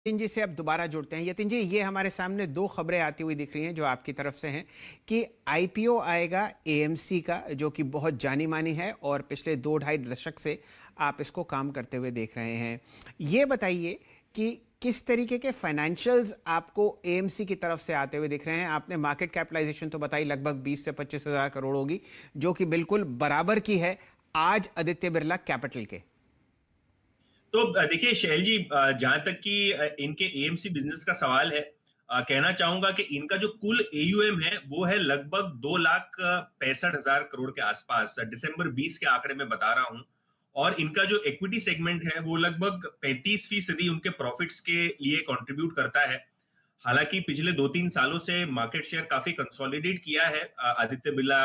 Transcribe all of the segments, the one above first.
यतिन जी से अब दोबारा जुड़ते हैं। यतिन जी, ये हमारे सामने दो खबरें आती हुई दिख रही हैं जो आपकी तरफ से हैं कि आईपीओ आएगा एएमसी का, जो कि बहुत जानी मानी है और पिछले 2-2.5 दशक से आप इसको काम करते हुए देख रहे हैं। ये बताइए कि किस तरीके के फाइनेंशियल्स आपको एएमसी की तरफ से आते हुए दिख रहे हैं। आपने मार्केट कैपिटलाइजेशन तो बताई, लगभग 20 से 25 हज़ार करोड़ होगी, जो कि बिल्कुल बराबर की है आज आदित्य बिरला कैपिटल के। तो देखिए शैल जी, जहां तक कि इनके एएमसी बिजनेस का सवाल है, कहना चाहूंगा कि इनका जो कुल एयूएम है वो है लगभग 2,65,000 करोड़ के आसपास, दिसंबर 20 के आंकड़े में बता रहा हूं। और इनका जो इक्विटी सेगमेंट है वो लगभग 35% उनके प्रॉफिट्स के लिए कंट्रीब्यूट करता है। हालांकि पिछले 2-3 सालों से मार्केट शेयर काफी कंसोलिडेट किया है आदित्य बिरला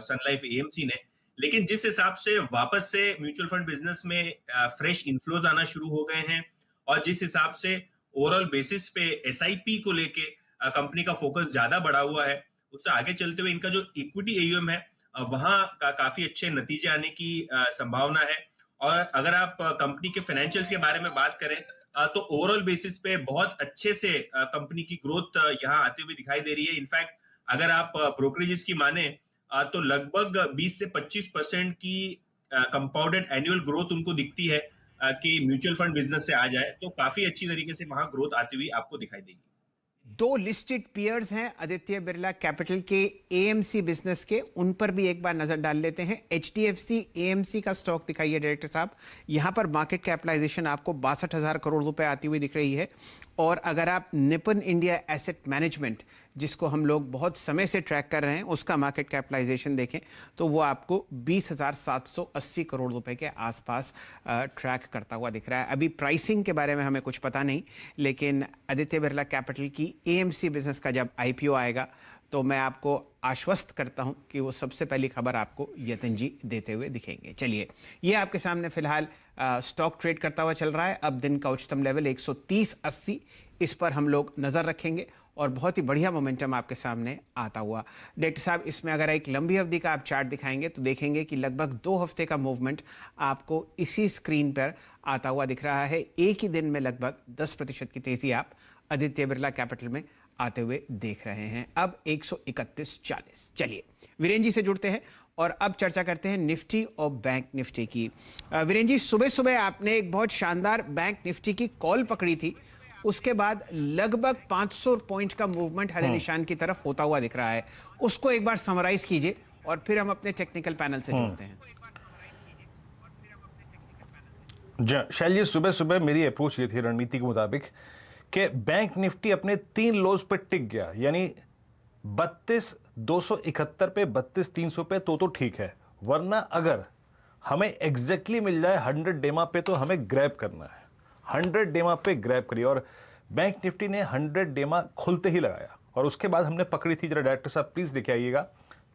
सन लाइफ एएमसी ने। लेकिन जिस हिसाब से वापस से म्यूचुअल फंड बिजनेस में फ्रेश इनफ्लोज आना शुरू हो गए हैं, और जिस हिसाब से ओवरऑल बेसिस पे एसआईपी को लेके कंपनी का फोकस ज्यादा बढ़ा हुआ है, उससे आगे चलते हुए इनका जो इक्विटी एयूएम है वहां का काफी अच्छे नतीजे आने की संभावना है। और अगर आप कंपनी के फाइनेंशियल्स के बारे में बात करें, तो ओवरऑल बेसिस पे बहुत अच्छे से कंपनी की ग्रोथ यहाँ आते हुए दिखाई दे रही है। इनफैक्ट अगर आप ब्रोकरेजेस की माने, तो लगभग 20 से 25% की कंपाउंडेड एनुअल ग्रोथ उनको दिखती है कि म्यूचुअल फंड बिजनेस से आ जाए, तो काफी अच्छी तरीके से वहां ग्रोथ आती हुई आपको दिखाई देगी। दो लिस्टेड पियर्स हैं आदित्य बिरला कैपिटल के एएमसी बिजनेस के, उन पर भी एक बार नजर डाल लेते हैं। एचडीएफसी एएमसी का स्टॉक दिखाइए डायरेक्टर साहब। यहां पर मार्केट कैपिटलाइजेशन आपको 62,000 करोड़ रुपए आती हुई दिख रही है। और अगर आप निपन इंडिया एसेट मैनेजमेंट, जिसको हम लोग बहुत समय से ट्रैक कर रहे हैं, उसका मार्केट कैपिटलाइजेशन देखें तो वो आपको 20,780 करोड़ रुपए के आसपास ट्रैक करता हुआ दिख रहा है। अभी प्राइसिंग के बारे में हमें कुछ पता नहीं, लेकिन आदित्य बिरला कैपिटल की एएमसी बिजनेस का जब आईपीओ आएगा तो मैं आपको आश्वस्त करता हूं कि वो सबसे पहली खबर आपको यतिन जी देते हुए दिखेंगे। चलिए, ये आपके सामने फिलहाल स्टॉक ट्रेड करता हुआ चल रहा है। अब दिन का उच्चतम लेवल 130.80, इस पर हम लोग नजर रखेंगे और बहुत ही बढ़िया मोमेंटम आपके सामने आता हुआ। डायरेक्टर साहब, इसमें अगर एक लंबी अवधि का आप चार्ट दिखाएंगे तो देखेंगे कि लगभग 2 हफ्ते का मूवमेंट आपको इसी स्क्रीन पर आता हुआ दिख रहा है। एक ही दिन में लगभग 10% की तेजी आप आदित्य बिरला कैपिटल में आते हुए देख रहे हैं। अब 131.40। चलिए वीरेन जी से जुड़ते हैं और अब चर्चा करते हैं निफ्टी और बैंक निफ्टी की। वीरेन जी, सुबह सुबह आपने एक बहुत शानदार बैंक निफ्टी की कॉल पकड़ी थी, उसके बाद लगभग 500 पॉइंट का मूवमेंट हरे निशान की तरफ होता हुआ दिख रहा है। उसको एक बार समराइज कीजिए और फिर हम अपने टेक्निकल पैनल से जुड़ते हैं। शैल जी, सुबह सुबह मेरी अप्रोच ये थी रणनीति के मुताबिक कि बैंक निफ्टी अपने 3 लोज पे टिक गया, यानी 32,271 पे, 32,300 पे, तो ठीक है। वरना अगर हमें एग्जैक्टली मिल जाए 100 डेमा पे तो हमें ग्रैब करना है। 100 डेमा पे ग्रैब करिए, और बैंक निफ्टी ने 100 डेमा खुलते ही लगाया और उसके बाद हमने पकड़ी थी, जरा डायरेक्टर साहब प्लीज देखे आइएगा,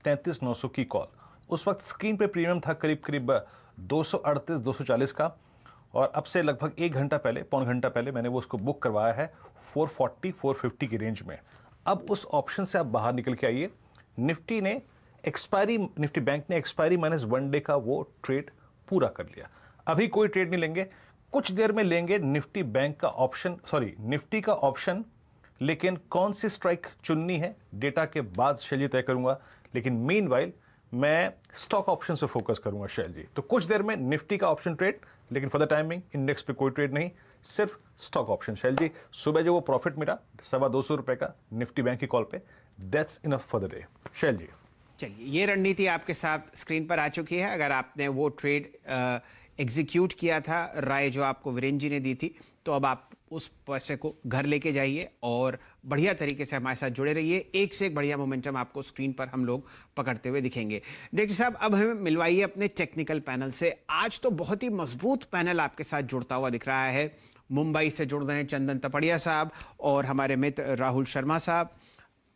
33,900 की कॉल। उस वक्त स्क्रीन पे प्रीमियम था करीब करीब 238-240 का, और अब से लगभग 1 घंटा पहले, पौन घंटा पहले मैंने वो उसको बुक करवाया है 440-450 की रेंज में। अब उस ऑप्शन से आप बाहर निकल के आइए। निफ्टी बैंक ने एक्सपायरी माइनस 1 डे का वो ट्रेड पूरा कर लिया। अभी कोई ट्रेड नहीं लेंगे, कुछ देर में लेंगे निफ्टी का ऑप्शन। लेकिन कौन सी स्ट्राइक चुननी है डेटा के बाद शैल तय करूंगा, लेकिन मीनवाइल मैं स्टॉक ऑप्शन से फोकस करूंगा शैल जी। तो कुछ देर में निफ्टी का ऑप्शन ट्रेड, लेकिन फॉर द टाइमिंग इंडेक्स पे कोई ट्रेड नहीं, सिर्फ स्टॉक ऑप्शन शैल जी। सुबह जो वो प्रॉफिट मिला 225 रुपए का निफ्टी बैंक की कॉल पे, that's enough for the day Shail ji. चलिए, ये रणनीति आपके साथ स्क्रीन पर आ चुकी है। अगर आपने वो ट्रेड एग्जीक्यूट किया था, राय जो आपको वीरेन जी ने दी थी, तो अब आप उस पैसे को घर लेके जाइए और बढ़िया तरीके से हमारे साथ जुड़े रहिए। एक से एक बढ़िया मोमेंटम आपको स्क्रीन पर हम लोग पकड़ते हुए दिखेंगे। डायरेक्टर साहब, अब हमें मिलवाइए अपने टेक्निकल पैनल से। आज तो बहुत ही मजबूत पैनल आपके साथ जुड़ता हुआ दिख रहा है। मुंबई से जुड़ रहे हैं चंदन तपड़िया साहब और हमारे मित्र राहुल शर्मा साहब।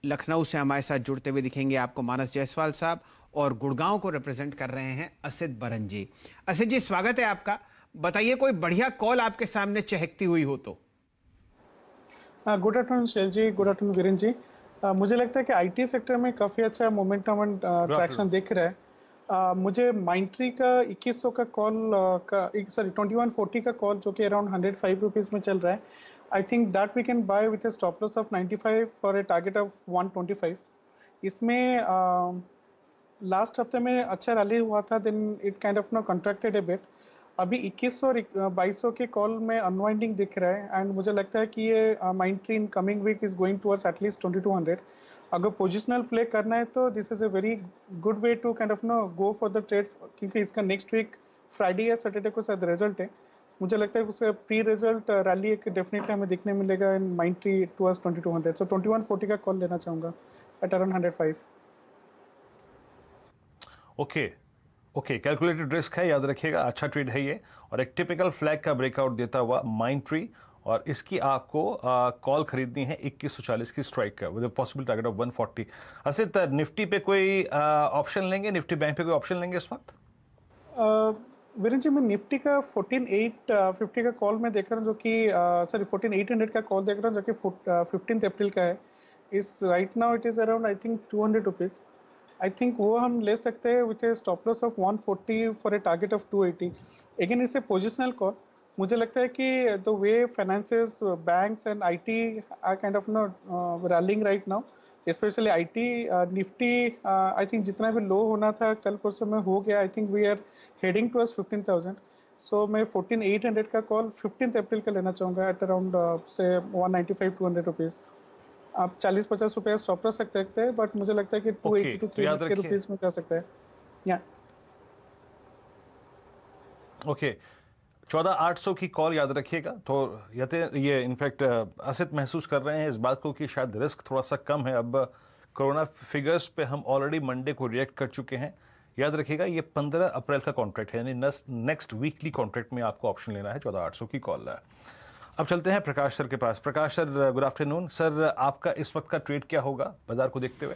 लखनऊ से हमारे साथ जुड़ते हुए दिखेंगे आपको मानस जायसवाल साहब, और गुड़गांव को रिप्रेजेंट कर रहे हैं असित बरन जी। असित जी, स्वागत है आपका। बताइए, कोई बढ़िया कॉल आपके सामने चहकती हुई हो तो। गुड आफ्टरनून शैल जी, गुड आफ्टरनून वीरेन जी। मुझे लगता है कि आईटी सेक्टर में काफ़ी अच्छा मोमेंटम एंड ट्रैक्शन दिख रहा है। मुझे माइंट्री का 2100 का कॉल 2140 का कॉल, जो कि अराउंड 105 रुपीज़ में चल रहा है, I think that we can buy with a stop loss of 95 for a target of 125. इसमें लास्ट हफ्ते में अच्छा रैली हुआ था, then it kind of know contracted a bit. अभी 2100 और 2200 के कॉल में अनवाइंडिंग दिख रहा है एंड मुझे लगता है कि ये माइंट्री in coming week is going towards at least 2200. अगर पोजिशनल प्ले करना है तो this is a very good way to kind of know go for the trade, क्योंकि इसका नेक्स्ट वीक फ्राइडे या सैटरडे को शायद रिजल्ट है. मुझे लगता है उसका प्री रिजल्ट रैली एक डेफिनेटली हमें देखने मिलेगा इन माइंट्री टुवर्ड्स 2200. सो 2140 का कॉल लेना चाहूँगा at around 105. Okay, calculated risk है, याद रखिएगा. अच्छा ट्रेड है ये, और एक टिपिकल फ्लैग का ब्रेकआउट देता हुआ माइंट्री, और इसकी आपको कॉल खरीदनी है 2140 की स्ट्राइक का with possible target of 140. Asit, Nifty पे कोई ऑप्शन लेंगे, निफ्टी बैंक पे कोई ऑप्शन लेंगे इस वक्त? वीरेंद्र जी, मैं निफ्टी का 14850 का कॉल में देख रहा हूँ, जो कि 14800 का कॉल देख रहा हूँ, जो कि 15 अप्रैल का है. इस right now it is around I think 200 rupees. I think वो हम ले सकते हैं with a stop loss of 140 for a target of 280. Again इसे पोजिशनल कॉल. मुझे लगता है कि the way finances, banks and IT are kind of know rallying right now, specially IT. Nifty I think जितना भी लो होना था कल परसों में हो गया. I think we are heading towards 15,000. So मैं 14800 का कॉल 15 अप्रैल का लेना चाहूँगा एट अराउंड से 195-200 रुपीज़. आप 40-50 रुपया स्टॉप रख सकते हैं, बट मुझे लगता है कि 280 to 300 रुपीज़ में जा सकता है. या ओके, 14800 की कॉल याद रखिएगा. तो ये इनफैक्ट असित महसूस कर रहे हैं इस बात को कि शायद रिस्क थोड़ा सा कम है. अब कोरोना फिगर्स पे हम ऑलरेडी मंडे को रिएक्ट कर चुके हैं. याद रखिएगा ये 15 अप्रैल का कॉन्ट्रैक्ट है, यानी नेक्स्ट वीकली कॉन्ट्रैक्ट में आपको ऑप्शन लेना है. 14800 की कॉल है. अब चलते हैं प्रकाश सर के पास. प्रकाश सर, गुड आफ्टरनून सर. आपका इस वक्त का ट्रेड क्या होगा बाजार को देखते हुए?